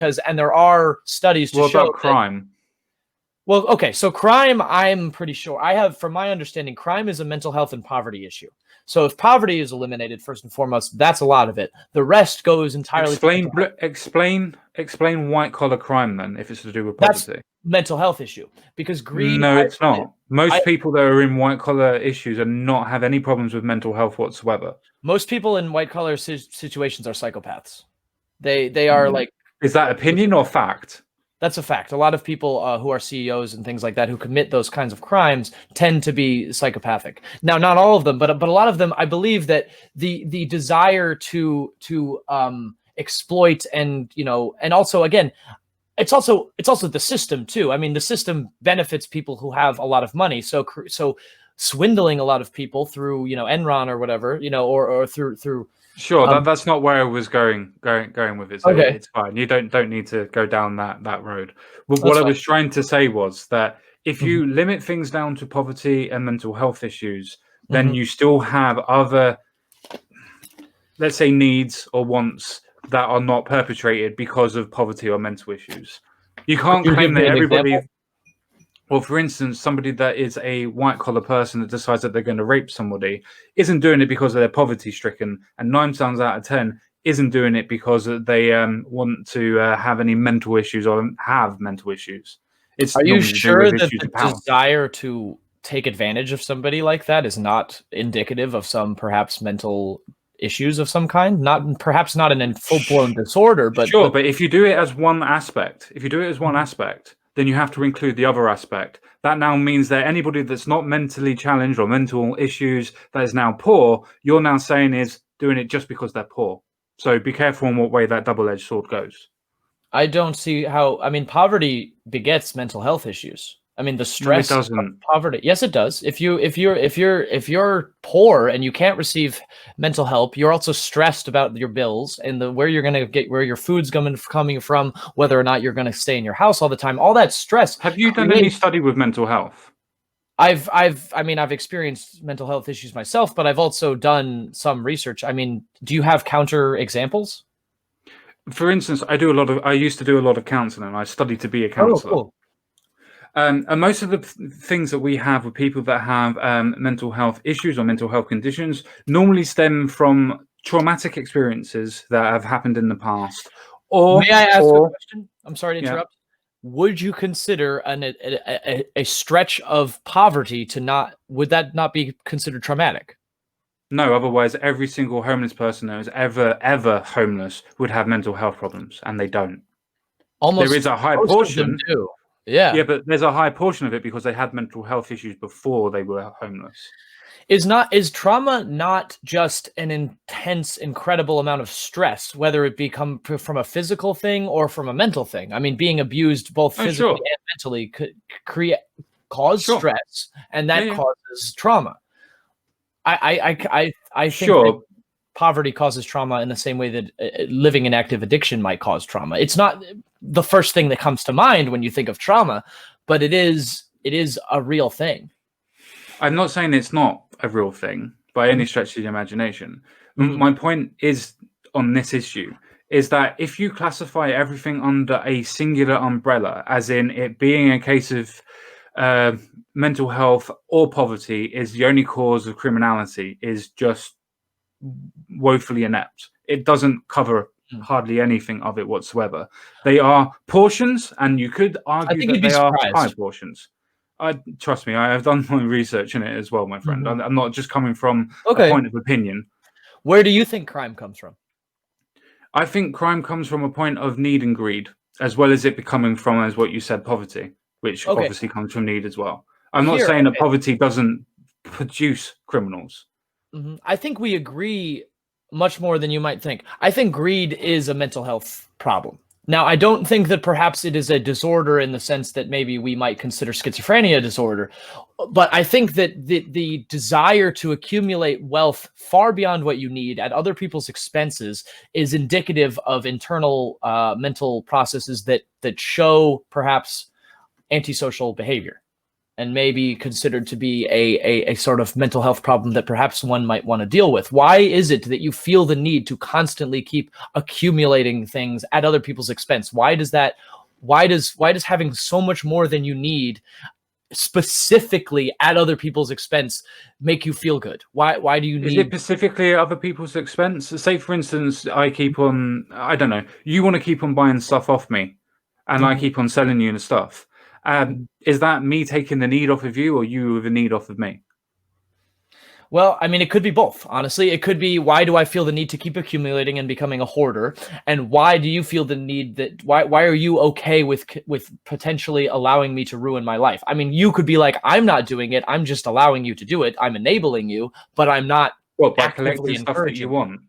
and there are studies to What show about crime? Well, okay, so crime, I'm pretty sure from my understanding, crime is a mental health and poverty issue. So if poverty is eliminated, first and foremost, that's a lot of it. The rest goes entirely Explain white collar crime then, if it's to do with that's poverty. mental health issue because greed. No, it's not. Most people that are in white collar issues are not have any problems with mental health whatsoever. Most people in white collar situations are psychopaths. They are like. Is that opinion or fact? That's a fact. A lot of people who are CEOs and things like that who commit those kinds of crimes tend to be psychopathic. Now, not all of them, but a lot of them. I believe that the desire to exploit and and also again, it's also the system too. I mean, the system benefits people who have a lot of money. So swindling a lot of people through Enron or whatever, or through. Sure, that's not where I was going with it. So okay. It's fine. You don't need to go down that road. But what I was trying to say was that if you limit things down to poverty and mental health issues, then you still have other, let's say, needs or wants that are not perpetrated because of poverty or mental issues. You can't claim that everybody. Well, for instance, somebody that is a white-collar person that decides that they're going to rape somebody isn't doing it because they're poverty-stricken, and 9 times out of 10 isn't doing it because they want to have any mental issues or have mental issues. Are you sure that the desire to take advantage of somebody like that is not indicative of some perhaps mental issues of some kind? Perhaps not in a full-blown disorder, but sure. But if you do it as one aspect, then you have to include the other aspect. That now means that anybody that's not mentally challenged or mental issues that is now poor, you're now saying is doing it just because they're poor. So be careful in what way that double-edged sword goes. I don't see how. I mean, poverty begets mental health issues. I mean, the stress of poverty. Yes, it does. If you're poor and you can't receive mental help, you're also stressed about your bills and where you're going to get, where your food's coming from, whether or not you're going to stay in your house all the time. All that stress. Have you done any study with mental health? I've experienced mental health issues myself, but I've also done some research. I mean, do you have counter examples? For instance, I used to do a lot of counseling. I studied to be a counselor. Oh, cool. And most of the things that we have with people that have mental health issues or mental health conditions normally stem from traumatic experiences that have happened in the past. Or may I ask a question? I'm sorry to interrupt. Would you consider a stretch of poverty would that not be considered traumatic? No, otherwise every single homeless person that is ever homeless would have mental health problems, and they don't. There is a high portion. Yeah, but there's a high portion of it because they had mental health issues before they were homeless. Is trauma not just an intense, incredible amount of stress, whether it become from a physical thing or from a mental thing? I mean, being abused both physically and mentally could cause stress, and that causes trauma. I think that poverty causes trauma in the same way that living in active addiction might cause trauma. It's not the first thing that comes to mind when you think of trauma, but it is a real thing. I'm not saying it's not a real thing by any stretch of the imagination. My point is on this issue is that if you classify everything under a singular umbrella, as in it being a case of mental health or poverty is the only cause of criminality, is just woefully inept. It doesn't cover hardly anything of it whatsoever. They are portions, and you could argue that they are high portions. Trust me, I have done my research in it as well, my friend. I'm not just coming from a point of opinion. Where do you think crime comes from? I think crime comes from a point of need and greed, as well as it becoming from, as what you said, poverty, which obviously comes from need as well. I'm not saying that poverty doesn't produce criminals. I think we agree much more than you might think. I think greed is a mental health problem. Now, I don't think that perhaps it is a disorder in the sense that maybe we might consider schizophrenia a disorder, but I think that the desire to accumulate wealth far beyond what you need at other people's expenses is indicative of internal mental processes that show perhaps antisocial behavior. and maybe considered to be a sort of mental health problem that perhaps one might want to deal with. Why is it that you feel the need to constantly keep accumulating things at other people's expense? Why does having so much more than you need specifically at other people's expense make you feel good? Why do you need... Is it specifically at other people's expense? Say, for instance, I don't know, you want to keep on buying stuff off me, and I keep on selling you the stuff. Is that me taking the need off of you, or you with the need off of me? Well, I mean, it could be both, honestly. It could be, why do I feel the need to keep accumulating and becoming a hoarder? And why do you feel the need that, why are you okay with potentially allowing me to ruin my life? I mean, you could be like, I'm not doing it. I'm just allowing you to do it. I'm enabling you, but I'm not by collecting stuff that you want.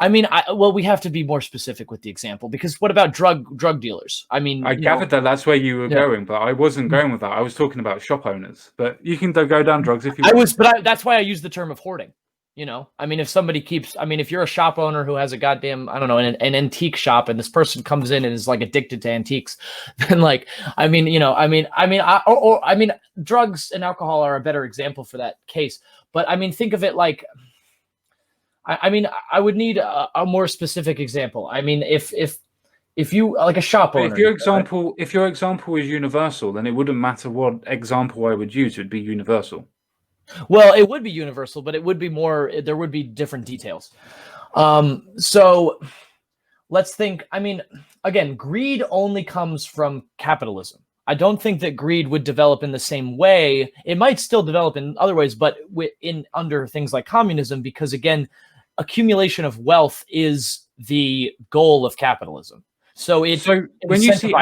I mean, well, we have to be more specific with the example, because what about drug dealers? I mean, I gathered that that's where you were going, but I wasn't going with that. I was talking about shop owners, but you can go down drugs if you want. That's why I use the term of hoarding. I mean, if somebody keeps, I mean, if you're a shop owner who has a goddamn, I don't know, an antique shop, and this person comes in and is like addicted to antiques, then like, I mean, drugs and alcohol are a better example for that case. But I mean, think of it like, I mean, I would need a more specific example. I mean, if you, like, a shop owner. If your example is universal, then it wouldn't matter what example I would use. It would be universal. Well, it would be universal, but it would be more. There would be different details. So let's think. I mean, again, greed only comes from capitalism. I don't think that greed would develop in the same way. It might still develop in other ways, but under things like communism, because again, accumulation of wealth is the goal of capitalism. So when you see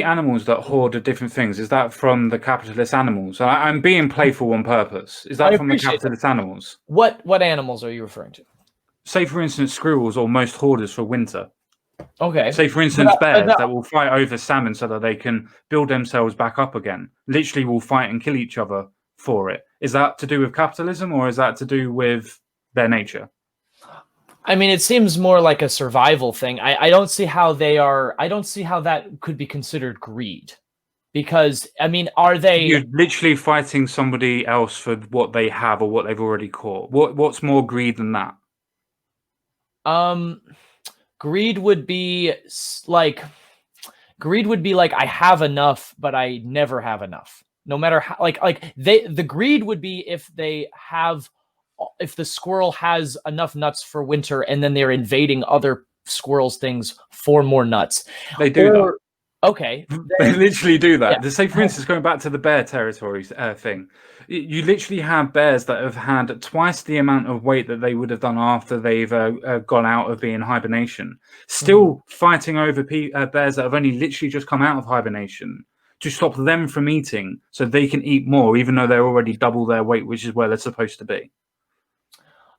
animals that hoard different things, is that from the capitalist animals? I'm being playful on purpose. Is that from the capitalist animals? What animals are you referring to? Say, for instance, squirrels or most hoarders for winter. Okay. Say, for instance, bears that will fight over salmon so that they can build themselves back up again. Literally will fight and kill each other for it. Is that to do with capitalism, or is that to do with their nature? I mean, it seems more like a survival thing. I don't see how that could be considered greed. Because, I mean, are they... You're literally fighting somebody else for what they have or what they've already caught. What's more greed than that? Greed would be like, I have enough, but I never have enough. No matter how, the greed would be if the squirrel has enough nuts for winter, and then they're invading other squirrels' things for more nuts. They do that. Okay. They literally do that. Yeah. Say, for instance, going back to the bear territories thing, you literally have bears that have had twice the amount of weight that they would have done after they've gone out of being hibernation, still fighting over bears that have only literally just come out of hibernation to stop them from eating so they can eat more, even though they're already double their weight, which is where they're supposed to be.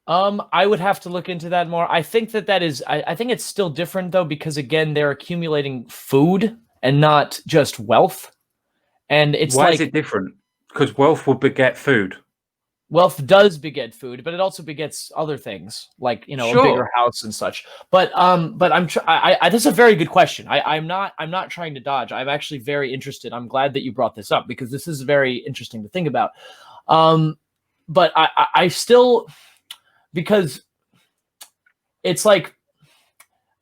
I would have to look into that more. I think that is, I think it's still different though, because again, they're accumulating food and not just wealth. And it's why is it different? Because wealth will beget food. Wealth does beget food, but it also begets other things, like, a bigger house and such. But this is a very good question. I'm not trying to dodge. I'm actually very interested. I'm glad that you brought this up, because this is very interesting to think about. But I still, because it's like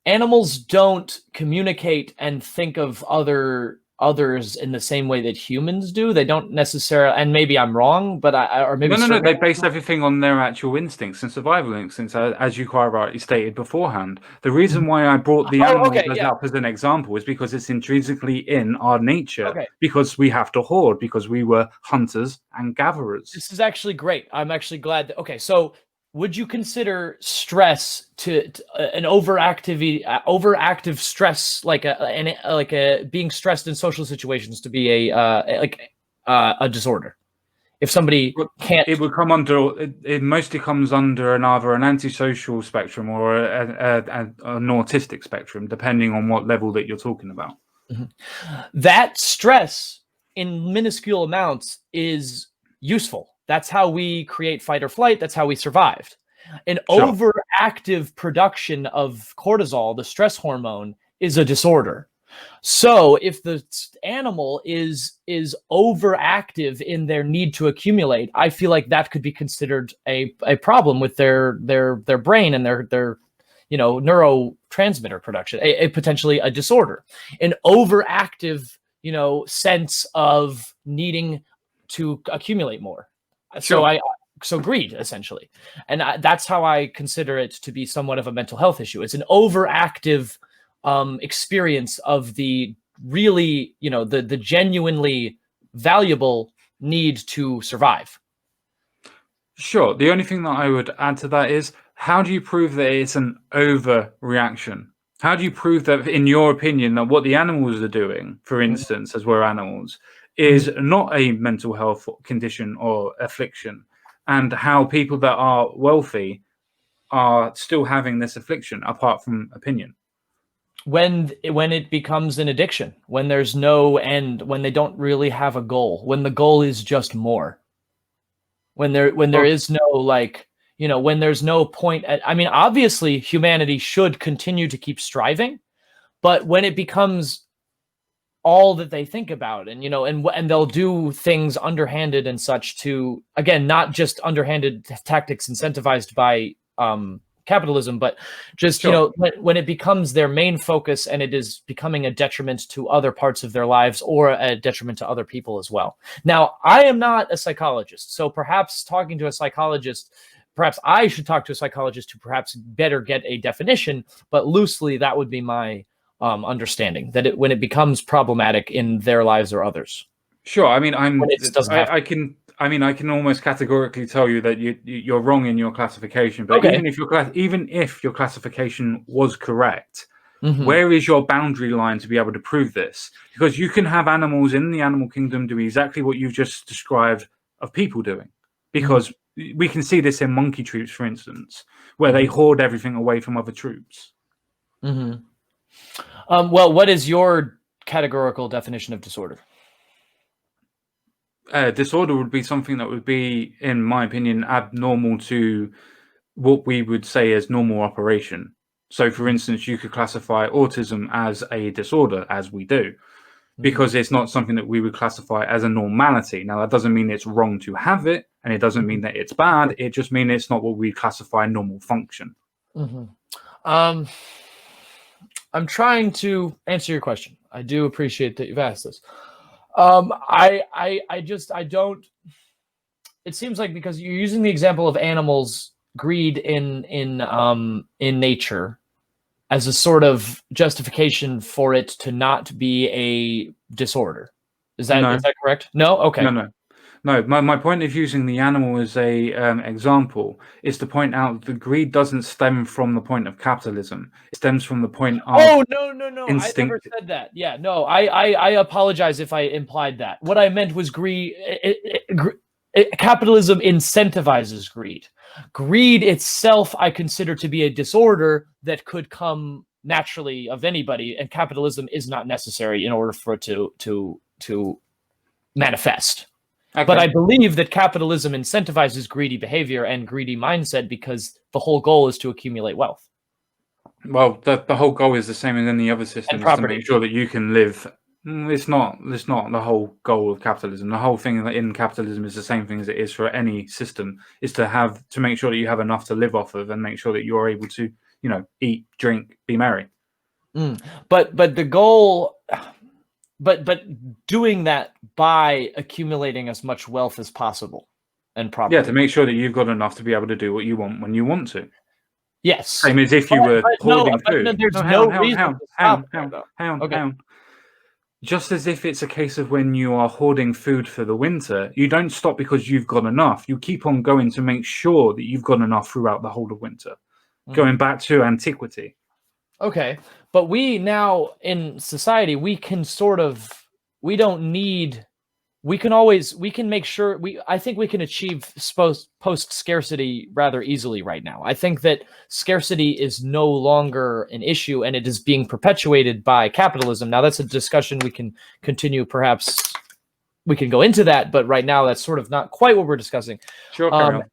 animals don't communicate and think of others in the same way that humans do. They don't necessarily, and maybe I'm wrong, but no, they base everything on their actual instincts and survival instincts, as you quite rightly stated beforehand. The reason why I brought the animals up as an example is because it's intrinsically in our nature, because we have to hoard, because we were hunters and gatherers. This is actually great. I'm actually glad that, so would you consider stress an overactive stress, like being stressed in social situations, to be a disorder? If somebody can't, it would come under. It mostly comes under either an antisocial spectrum or an autistic spectrum, depending on what level that you're talking about. Mm-hmm. That stress in minuscule amounts is useful. That's how we create fight or flight. That's how we survived. An overactive production of cortisol, the stress hormone, is a disorder. So if the animal is overactive in their need to accumulate, I feel like that could be considered a problem with their brain and their neurotransmitter production, a potentially a disorder, an overactive sense of needing to accumulate more. Sure. So greed, essentially. And that's how I consider it to be somewhat of a mental health issue. It's an overactive experience of the really, the genuinely valuable need to survive. Sure. The only thing that I would add to that is, how do you prove that it's an overreaction? How do you prove that, in your opinion, that what the animals are doing, for instance, as we're animals, is not a mental health condition or affliction, and how people that are wealthy are still having this affliction, apart from opinion? When it becomes an addiction, when there's no end, when they don't really have a goal, when the goal is just more, when there is no, like, when there's no point at, I mean, obviously humanity should continue to keep striving, but when it becomes all that they think about, and and they'll do things underhanded and such to, again, not just underhanded tactics incentivized by capitalism, but just Sure. when it becomes their main focus and it is becoming a detriment to other parts of their lives or a detriment to other people as well. Now, I am not a psychologist, so perhaps talking to a psychologist, perhaps I should talk to a psychologist to perhaps better get a definition, but loosely that would be my understanding, that when it becomes problematic in their lives or others. Sure. I mean, I I can almost categorically tell you that you're wrong in your classification. But okay. even if your classification was correct, Mm-hmm. where is your boundary line to be able to prove this? Because you can have animals in the animal kingdom do exactly what you've just described of people doing. Because we can see this in monkey troops, for instance, where they hoard everything away from other troops. Mm-hmm. Well, what is your categorical definition of disorder? Disorder would be something that would be, in my opinion, abnormal to what we would say as normal operation. So, for instance, you could classify autism as a disorder, as we do, because it's not something that we would classify as a normality. Now, that doesn't mean it's wrong to have it, and it doesn't mean that it's bad. It just means it's not what we classify normal function. I'm trying to answer your question. I do appreciate that you've asked this. I don't. It seems like, because you're using the example of animals' greed in nature as a sort of justification for it to not be a disorder. Is that correct? No? Okay. No. My point of using the animal as a example is to point out that the greed doesn't stem from the point of capitalism. It stems from the point of no. instinct. I never said that. Yeah, no. I apologize if I implied that. What I meant was greed. Capitalism incentivizes greed. Greed itself, I consider to be a disorder that could come naturally of anybody, and capitalism is not necessary in order for it to manifest. Okay. But I believe that capitalism incentivizes greedy behavior and greedy mindset because the whole goal is to accumulate wealth. Well, the whole goal is the same in any other system, is to make sure that you can live. It's not the whole goal of capitalism. The whole thing in capitalism is the same thing as it is for any system, is to make sure that you have enough to live off of and make sure that you're able to, eat, drink, be merry. But the goal, but doing that by accumulating as much wealth as possible and property. Yeah, to make sure that you've got enough to be able to do what you want when you want to. Yes. Same as if you were hoarding food. There's no reason to stop there, though. Hang on. Just as if it's a case of when you are hoarding food for the winter, you don't stop because you've got enough. You keep on going to make sure that you've got enough throughout the whole of winter. Going back to antiquity. Okay. But we now in society, we can make sure I think we can achieve post scarcity rather easily right now. I think that scarcity is no longer an issue, and it is being perpetuated by capitalism. Now, that's a discussion we can continue. Perhaps we can go into that, but right now that's sort of not quite what we're discussing. Sure.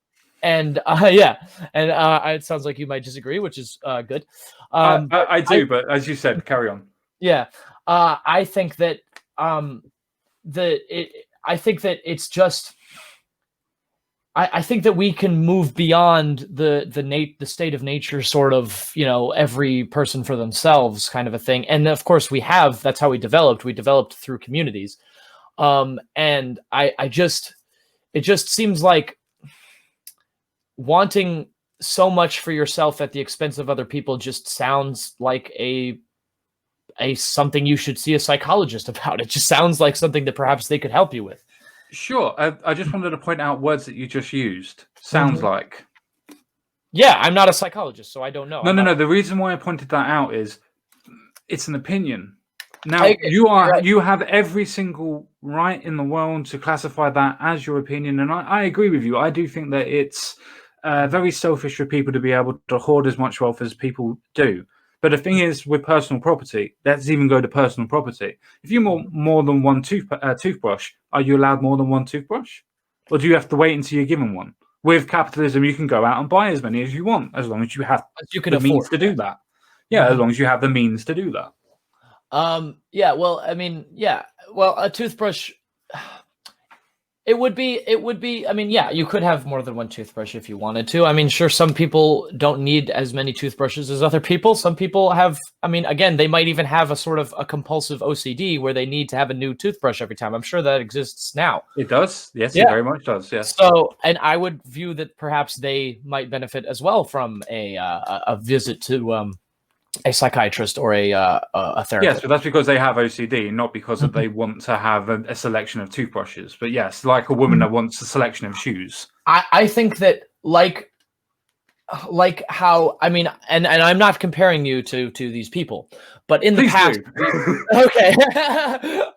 It sounds like you might disagree, which is good. I do, but as you said, carry on. Yeah. I think that I think that it's just. I think that we can move beyond the state of nature, sort of, every person for themselves kind of a thing. And of course we have, that's how we developed. We developed through communities. And it just seems like wanting so much for yourself at the expense of other people just sounds like a something you should see a psychologist about. It just sounds like something that perhaps they could help you with. Sure. I just wanted to point out words that you just used. Sounds like. Yeah, I'm not a psychologist, so I don't know. No. The reason why I pointed that out is it's an opinion. Now, you have every single right in the world to classify that as your opinion, and I agree with you. I do think that it's very selfish for people to be able to hoard as much wealth as people do. But the thing is, with personal property, let's even go to personal property. If you more than one toothbrush, are you allowed more than one toothbrush? Or do you have to wait until you're given one? With capitalism, you can go out and buy as many as you want, as long as you have the means to do that. Yeah, as long as you have the means to do that. Yeah, well, I mean, yeah. Well, a toothbrush... It would be, I mean, yeah, you could have more than one toothbrush if you wanted to. I mean, sure, some people don't need as many toothbrushes as other people. Some people have, I mean, again, they might even have a sort of a compulsive OCD where they need to have a new toothbrush every time. I'm sure that exists now. It does. Yes, yeah. It very much does. Yes. So, and I would view that perhaps they might benefit as well from a visit to a psychiatrist or a therapist. Yes, but that's because they have OCD, not because they want to have a selection of toothbrushes. But yes, like a woman that wants a selection of shoes. I think that like how, I mean, and I'm not comparing you to these people, but in the past, okay,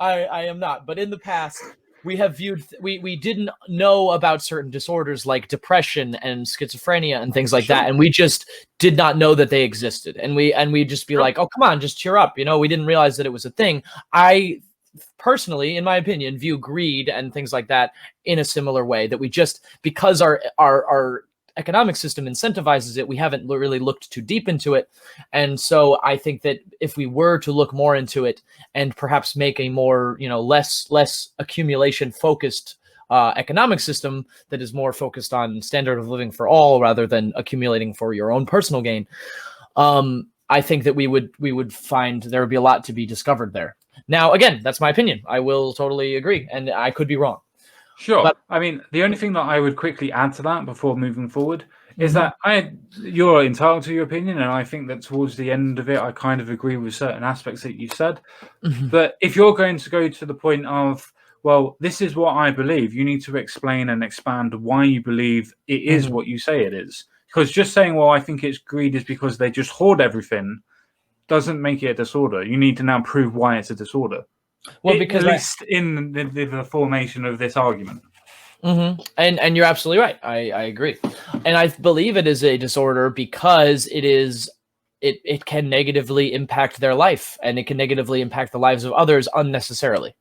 I am not, but in the past, we have viewed, we didn't know about certain disorders like depression and schizophrenia and things like that, and we just did not know that they existed, and we just be like, oh, come on, just cheer up, we didn't realize that it was a thing. I personally, in my opinion, view greed and things like that in a similar way, that we just, because our economic system incentivizes it, we haven't really looked too deep into it. And so I think that if we were to look more into it and perhaps make a more, less accumulation focused economic system that is more focused on standard of living for all rather than accumulating for your own personal gain, I think that we would find there would be a lot to be discovered there. Now, again, that's my opinion. I will totally agree, and I could be wrong. Sure. But, I mean, the only thing that I would quickly add to that before moving forward is that you're entitled to your opinion, and I think that towards the end of it, I kind of agree with certain aspects that you said. But if you're going to go to the point of, well, this is what I believe, you need to explain and expand why you believe it is what you say it is. Because just saying, well, I think it's greed is because they just hoard everything doesn't make it a disorder. You need to now prove why it's a disorder. Well, because at least in the formation of this argument. And you're absolutely right. I agree. And I believe it is a disorder because it can negatively impact their life, and it can negatively impact the lives of others unnecessarily.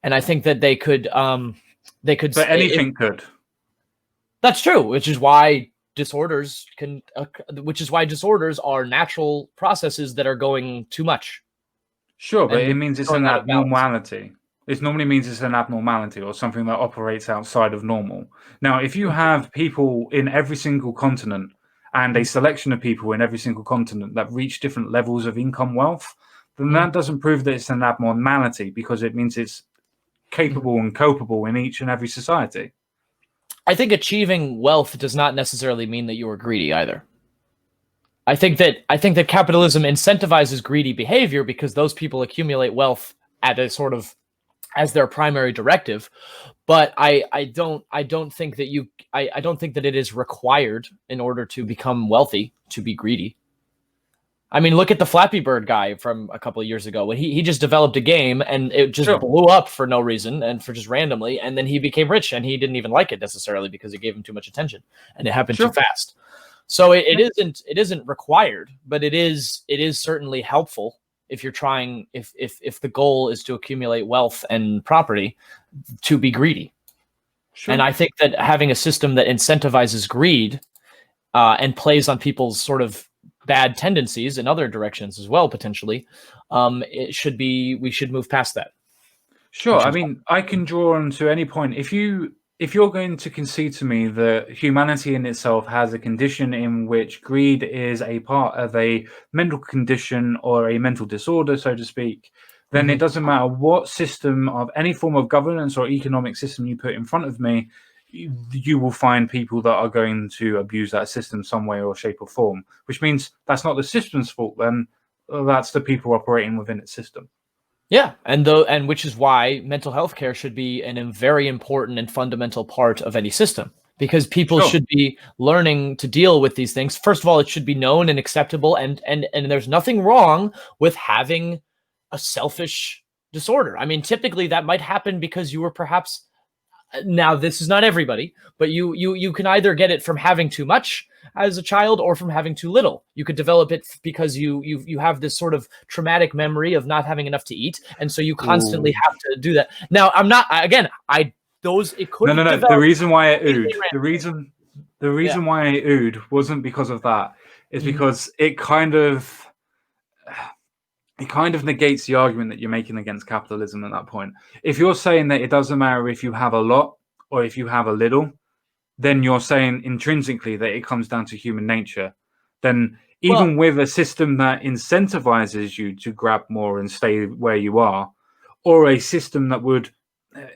And I think that they could. But anything could. That's true, which is why disorders are natural processes that are going too much. Sure, but it means it's an abnormality. It normally means it's an abnormality or something that operates outside of normal. Now, if you have people in every single continent and a selection of people in every single continent that reach different levels of income wealth, then that doesn't prove that it's an abnormality, because it means it's capable and copable in each and every society. I think achieving wealth does not necessarily mean that you are greedy either. I think that capitalism incentivizes greedy behavior because those people accumulate wealth at a sort of as their primary directive. But I don't think that it is required in order to become wealthy to be greedy. I mean, look at the Flappy Bird guy from a couple of years ago when he just developed a game and it just blew up for no reason and for just randomly, and then he became rich and he didn't even like it necessarily because it gave him too much attention and it happened too fast. So it isn't required, but it is certainly helpful if you're trying, if the goal is to accumulate wealth and property, to be greedy. And I think that having a system that incentivizes greed and plays on people's sort of bad tendencies in other directions as well, potentially, we should move past that. Sure. I mean, I can draw on to any point. If you're going to concede to me that humanity in itself has a condition in which greed is a part of a mental condition or a mental disorder, so to speak, then it doesn't matter what system of any form of governance or economic system you put in front of me, you will find people that are going to abuse that system some way or shape or form, which means that's not the system's fault, then that's the people operating within its system. Yeah, and which is why mental health care should be a very important and fundamental part of any system, because people should be learning to deal with these things. First of all, it should be known and acceptable, and there's nothing wrong with having a selfish disorder. I mean, typically that might happen because you were perhaps, now this is not everybody, but you can either get it from having too much as a child or from having too little. You could develop it because you have this sort of traumatic memory of not having enough to eat, and so you constantly have to do that. Now, I'm not, again, it could no. The reason why I oohed, the reason why I oohed wasn't because of that. It's because it kind of negates the argument that you're making against capitalism at that point. If you're saying that it doesn't matter if you have a lot or if you have a little, then you're saying intrinsically that it comes down to human nature. Then even with a system that incentivizes you to grab more and stay where you are, or a system that would,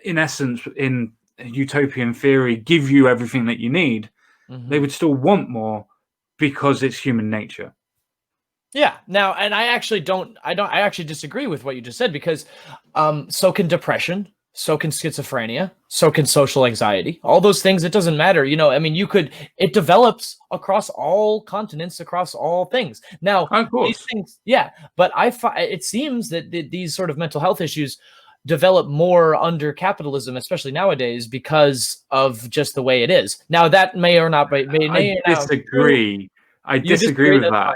in essence, in utopian theory, give you everything that you need, they would still want more because it's human nature. Yeah. Now, and I actually disagree with what you just said, because so can depression, so can schizophrenia, so can social anxiety. All those things, it doesn't matter. I mean, it develops across all continents, across all things. Now, of course, these things, yeah, but it seems that these sort of mental health issues develop more under capitalism, especially nowadays, because of just the way it is. Now, that may or not be. I disagree. I disagree with that.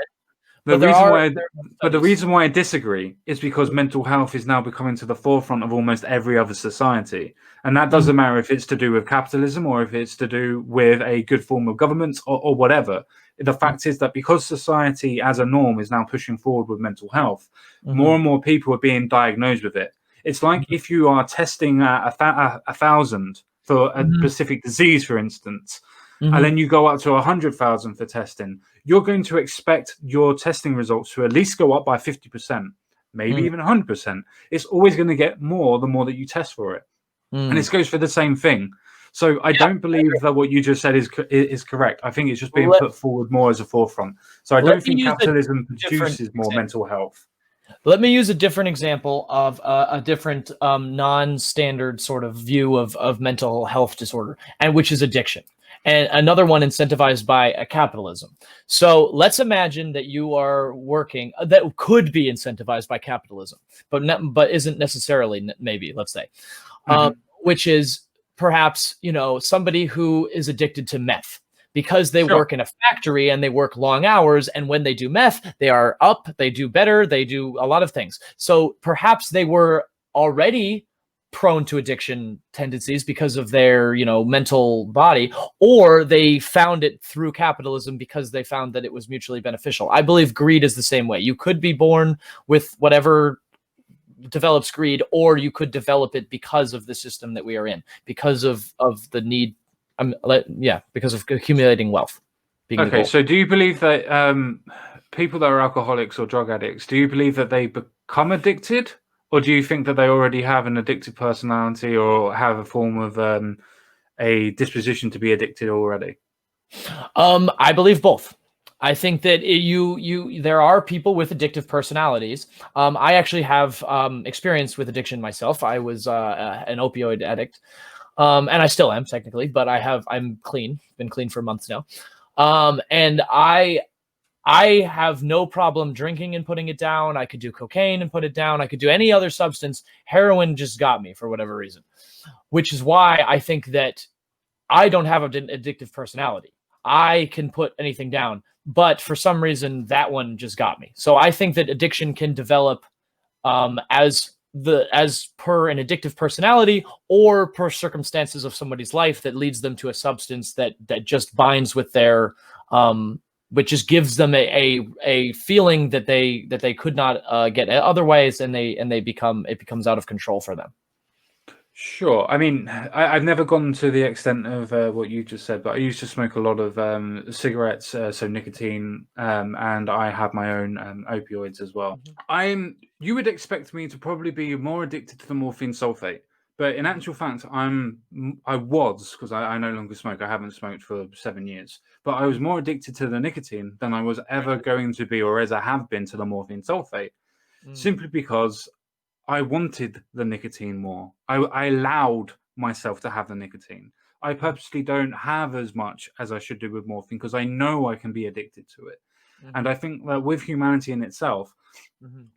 The reason why I disagree is because mental health is now becoming to the forefront of almost every other society. And that doesn't matter if it's to do with capitalism or if it's to do with a good form of government or whatever. The fact is that because society as a norm is now pushing forward with mental health, more and more people are being diagnosed with it. It's like if you are testing 1,000 for a specific disease, for instance, and then you go up to 100,000 for testing, you're going to expect your testing results to at least go up by 50%, maybe even 100%. It's always going to get more the more that you test for it. And this goes for the same thing. So I don't believe that what you just said is correct. I think it's just being put forward more as a forefront. So I don't think capitalism produces more mental health. Let me use a different example of a different non-standard sort of view of mental health disorder, and which is addiction. And another one incentivized by capitalism. So let's imagine that you are working, that could be incentivized by capitalism, but isn't necessarily, maybe, let's say, which is perhaps, somebody who is addicted to meth, because they work in a factory and they work long hours. And when they do meth, they are up, they do better, they do a lot of things. So perhaps they were already prone to addiction tendencies because of their, mental body, or they found it through capitalism because they found that it was mutually beneficial. I believe greed is the same way. You could be born with whatever develops greed, or you could develop it because of the system that we are in, because of the need. Because of accumulating wealth. Okay, so do you believe that people that are alcoholics or drug addicts, do you believe that they become addicted? Or do you think that they already have an addictive personality or have a form of a disposition to be addicted already? I believe both. I think that there are people with addictive personalities. I actually have experience with addiction myself. I was an opioid addict, and I still am technically, but I'm clean. Been clean for months now, and I have no problem drinking and putting it down. I could do cocaine and put it down. I could do any other substance. Heroin just got me for whatever reason, which is why I think that I don't have an addictive personality. I can put anything down, but for some reason that one just got me. So I think that addiction can develop as per an addictive personality or per circumstances of somebody's life that leads them to a substance that just binds with their which just gives them a feeling that they could not get otherwise, and it becomes out of control for them. Sure. I mean, I've never gone to the extent of what you just said, but I used to smoke a lot of cigarettes, so nicotine, and I have my own opioids as well. You would expect me to probably be more addicted to the morphine sulfate, but in actual fact, I was, because I no longer smoke. I haven't smoked for 7 years, but I was more addicted to the nicotine than I was ever going to be, or as I have been, to the morphine sulfate, simply because I wanted the nicotine more. I allowed myself to have the nicotine. I purposely don't have as much as I should do with morphine because I know I can be addicted to it. And I think that with humanity in itself,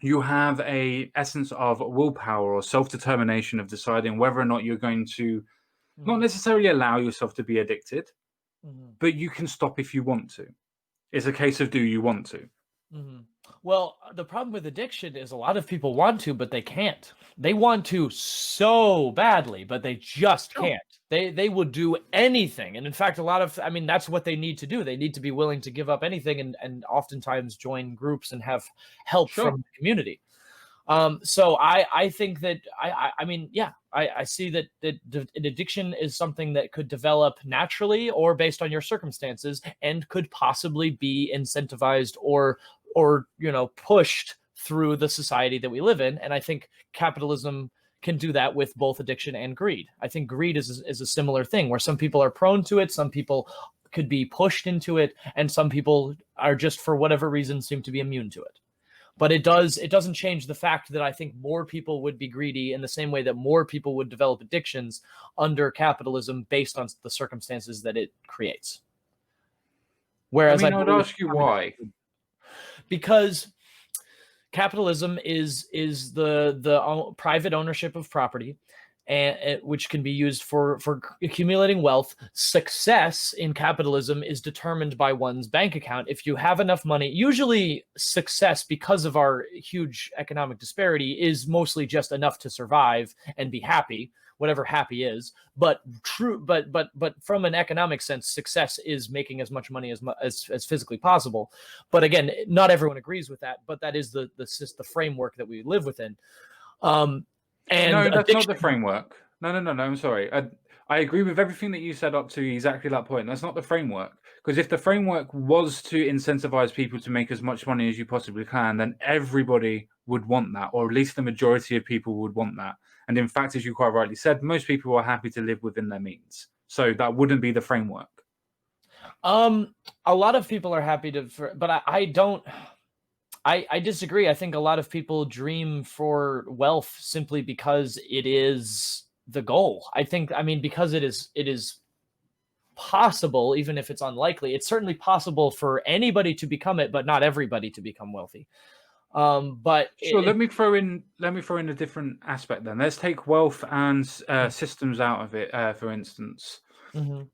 you have a essence of willpower or self-determination of deciding whether or not you're going to not necessarily allow yourself to be addicted, but you can stop if you want to. It's a case of, do you want to? Well, the problem with addiction is a lot of people want to, but they can't. They want to so badly, but they just can't. They will do anything. And in fact, that's what they need to do. They need to be willing to give up anything and oftentimes join groups and have help from the community. So I think that I see that an addiction is something that could develop naturally or based on your circumstances and could possibly be incentivized or pushed through the society that we live in. And I think capitalism can do that with both addiction and greed. I think greed is a similar thing where some people are prone to it, some people could be pushed into it, and some people are just, for whatever reason, seem to be immune to it. But it doesn't change the fact that I think more people would be greedy in the same way that more people would develop addictions under capitalism based on the circumstances that it creates. Whereas I would ask you why. Because capitalism is the private ownership of property, and which can be used for accumulating wealth. Success in capitalism is determined by one's bank account. If you have enough money, usually success, because of our huge economic disparity, is mostly just enough to survive and be happy, whatever happy is. But from an economic sense, success is making as much money as physically possible. But again, not everyone agrees with that, but that is the framework that we live within. And no, that's not the framework. No, I'm sorry. I agree with everything that you said up to exactly that point. That's not the framework. Because if the framework was to incentivize people to make as much money as you possibly can, then everybody would want that, or at least the majority of people would want that. And in fact, as you quite rightly said, most people are happy to live within their means. So that wouldn't be the framework. A lot of people are happy to, but I don't. I disagree. I think a lot of people dream for wealth simply because it is the goal. Because it is possible, even if it's unlikely. It's certainly possible for anybody to become it, but not everybody to become wealthy. But sure, let me throw in a different aspect then. Let's take wealth and systems out of it, for instance.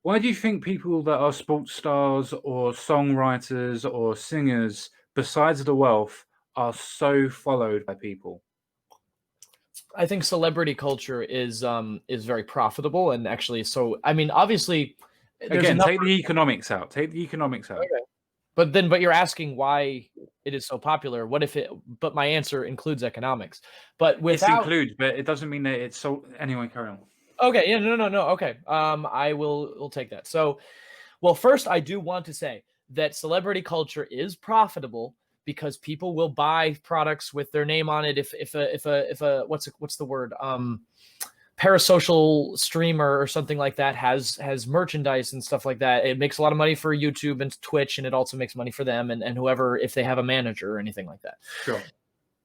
Why do you think people that are sports stars or songwriters or singers, besides the wealth, are so followed by people? I think celebrity culture is very profitable, and actually, obviously, again, take the economics out. Okay. But you're asking why it is so popular. What if it? But my answer includes economics. But it includes, but it doesn't mean that it's so. Anyway, carry on. Okay. Yeah. No. Okay. I will take that. So, well, first, I do want to say that celebrity culture is profitable because people will buy products with their name on it. If a what's the word? Parasocial streamer or something like that has merchandise and stuff like that. It makes a lot of money for YouTube and Twitch, and it also makes money for them and whoever, if they have a manager or anything like that. Sure.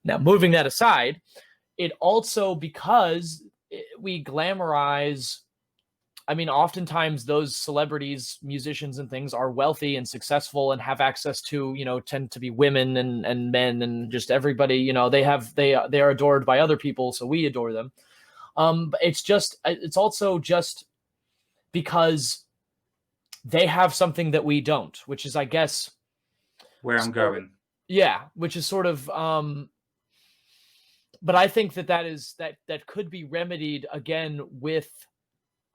Now, moving that aside, it also, because we glamorize, oftentimes those celebrities, musicians and things are wealthy and successful and have access to, tend to be women and men and just everybody, they are adored by other people. So we adore them. It's also just because they have something that we don't, which is, I guess, where I'm going. Yeah. Which is sort of, but I think that could be remedied again with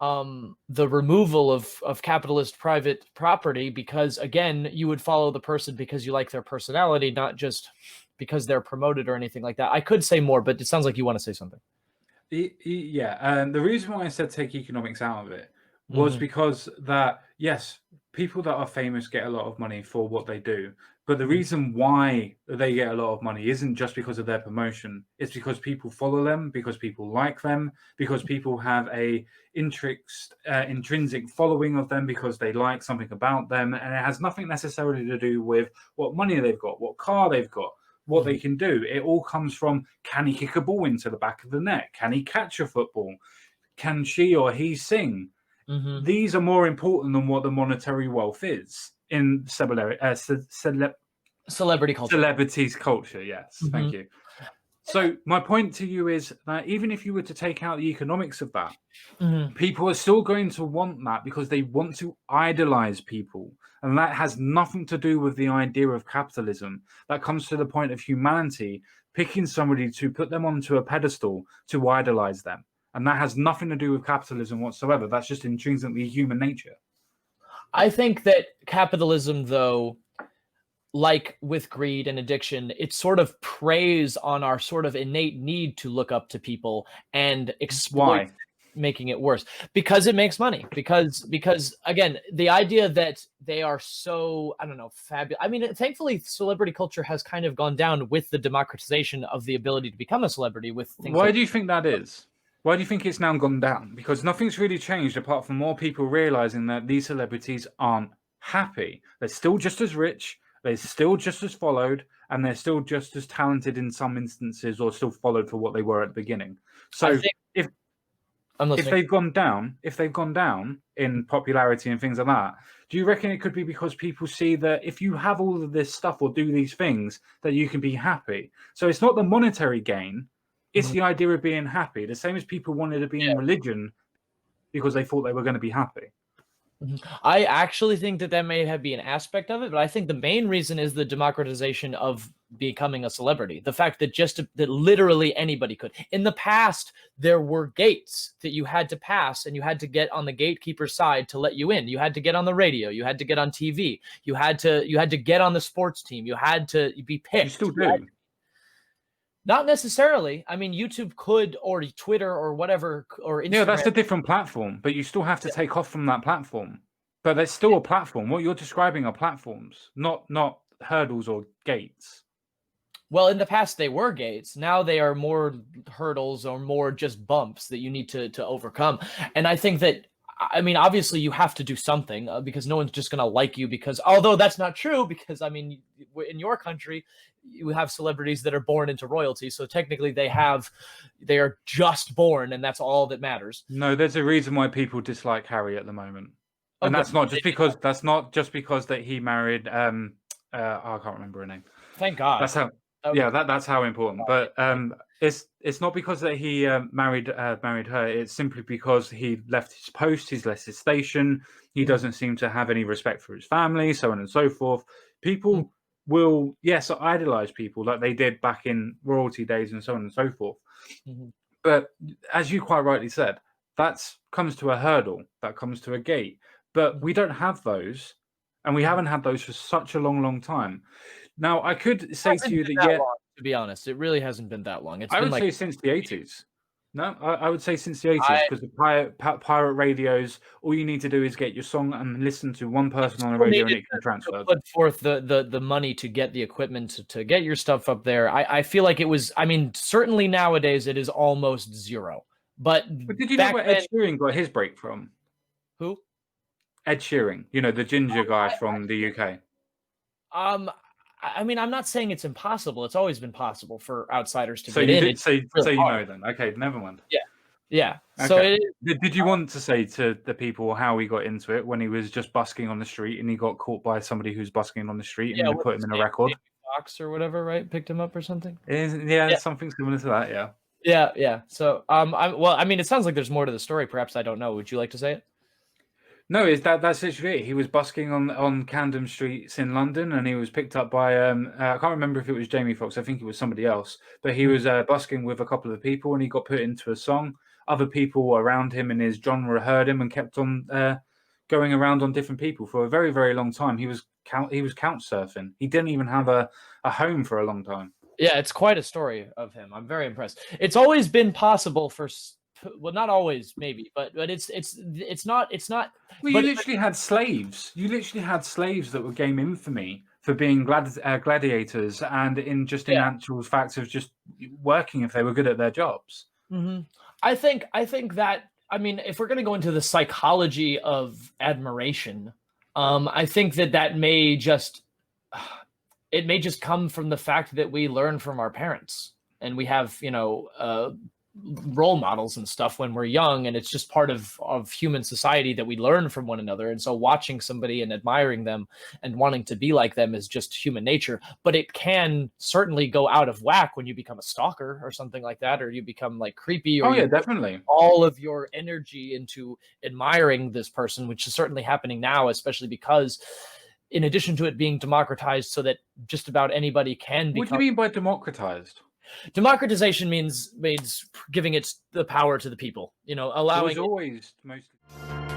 the removal of capitalist private property, because again, you would follow the person because you like their personality, not just because they're promoted or anything like that. I could say more, but it sounds like you want to say something. Yeah, the reason why I said take economics out of it was Mm-hmm. because that, yes, people that are famous get a lot of money for what they do, but the reason why they get a lot of money isn't just because of their promotion. It's because people follow them, because people like them, because people have a intrinsic following of them because they like something about them, and it has nothing necessarily to do with what money they've got, what car they've got, what they can do. It all comes from, can he kick a ball into the back of the net? Can he catch a football? Can she or he sing? Mm-hmm. These are more important than what the monetary wealth is in Celebrity culture. celebrities culture. Yes, Mm-hmm. thank you. So my point to you is that even if you were to take out the economics of that, people are still going to want that because they want to idolize people. And that has nothing to do with the idea of capitalism. That comes to the point of humanity picking somebody to put them onto a pedestal to idolize them. And that has nothing to do with capitalism whatsoever. That's just intrinsically human nature. I think that capitalism, though, like with greed and addiction, it sort of preys on our sort of innate need to look up to people and exploit, Why? making it worse because it makes money. Because again, the idea that they are so, I don't know, fabulous. I mean, thankfully, celebrity culture has kind of gone down with the democratization of the ability to become a celebrity. With things Why like, do you think that is? Why do you think it's now gone down? Because nothing's really changed apart from more people realizing that these celebrities aren't happy. They're still just as rich, they're still just as followed, and they're still just as talented in some instances, or still followed for what they were at the beginning. I So think if I'm if listening. they've gone down in popularity and things like that, do you reckon it could be because people see that if you have all of this stuff or do these things, that you can be happy? So it's not the monetary gain, it's Mhm. the idea of being happy. The same as people wanted to be in religion because they thought they were going to be happy. I actually think that may have been an aspect of it, but I think the main reason is the democratization of becoming a celebrity. The fact that that literally anybody could. In the past, there were gates that you had to pass, and you had to get on the gatekeeper's side to let you in. You had to get on the radio. You had to get on TV. You had to get on the sports team. You had to be picked. You still do. Not necessarily. I mean, YouTube could, or Twitter, or whatever, or Instagram. Yeah, that's a different platform, but you still have to take off from that platform. But there's still a platform. What you're describing are platforms, not hurdles or gates. Well, in the past they were gates. Now they are more hurdles or more just bumps that you need to overcome. And I think that, I mean, obviously you have to do something because no one's just going to like you, because although that's not true, because I mean, in your country, you have celebrities that are born into royalty. So technically they are just born, and that's all that matters. No, there's a reason why people dislike Harry at the moment. And Okay. that's not just because that he married I can't remember her name. Thank God. That's how that's how important. But it's not because that he married her. It's simply because he left his post, he's left his station, he doesn't seem to have any respect for his family, so on and so forth. People will, yes, idolize people like they did back in royalty days and so on and so forth. But as you quite rightly said, that comes to a hurdle, that comes to a gate. But we don't have those, and we haven't had those for such a long time. Now, I could say to you that, long, to be honest, it really hasn't been that long. I would say since the 80s. No, I would say since the 80s, because the pirate radios, all you need to do is get your song and listen to one person on the radio and it can transfer. Put forth the money to get the equipment to get your stuff up there. I feel like it was, I mean, certainly nowadays it is almost zero. But did you know where Ed Sheeran got his break from? Who? Ed Sheeran, the ginger guy from the UK. I mean, I'm not saying it's impossible. It's always been possible for outsiders to get in. So you know then. Okay, never mind. Yeah. Okay. So did you want to say to the people how he got into it when he was just busking on the street and he got caught by somebody who's busking on the street and they put him in a record? Fox or whatever, right? Picked him up or something? Something similar to that, yeah. Yeah. So, I mean, it sounds like there's more to the story. Perhaps I don't know. Would you like to say it? No, that's literally it. He was busking on Camden streets in London, and he was picked up by I can't remember if it was Jamie Foxx. I think it was somebody else, but he was busking with a couple of people, and he got put into a song. other people around him in his genre heard him and kept on going around on different people for a very, very long time. He was couch surfing. He didn't even have a home for a long time. Yeah, it's quite a story of him. I'm very impressed. It's always been possible for, well, not always, maybe, but it's not. Well, you literally had slaves. You literally had slaves that would gain infamy for being gladiators, and in actual facts of just working if they were good at their jobs. Mm-hmm. I think that, I mean, if we're going to go into the psychology of admiration, I think that may just come from the fact that we learn from our parents, and we have, role models and stuff when we're young, and it's just part of human society that we learn from one another. And so watching somebody and admiring them and wanting to be like them is just human nature. But it can certainly go out of whack when you become a stalker or something like that, or you become like creepy, or definitely all of your energy into admiring this person, which is certainly happening now, especially because in addition to it being democratized so that just about anybody can become. What do you mean by democratized? Democratization means giving it the power to the people, allowing. It was always mostly.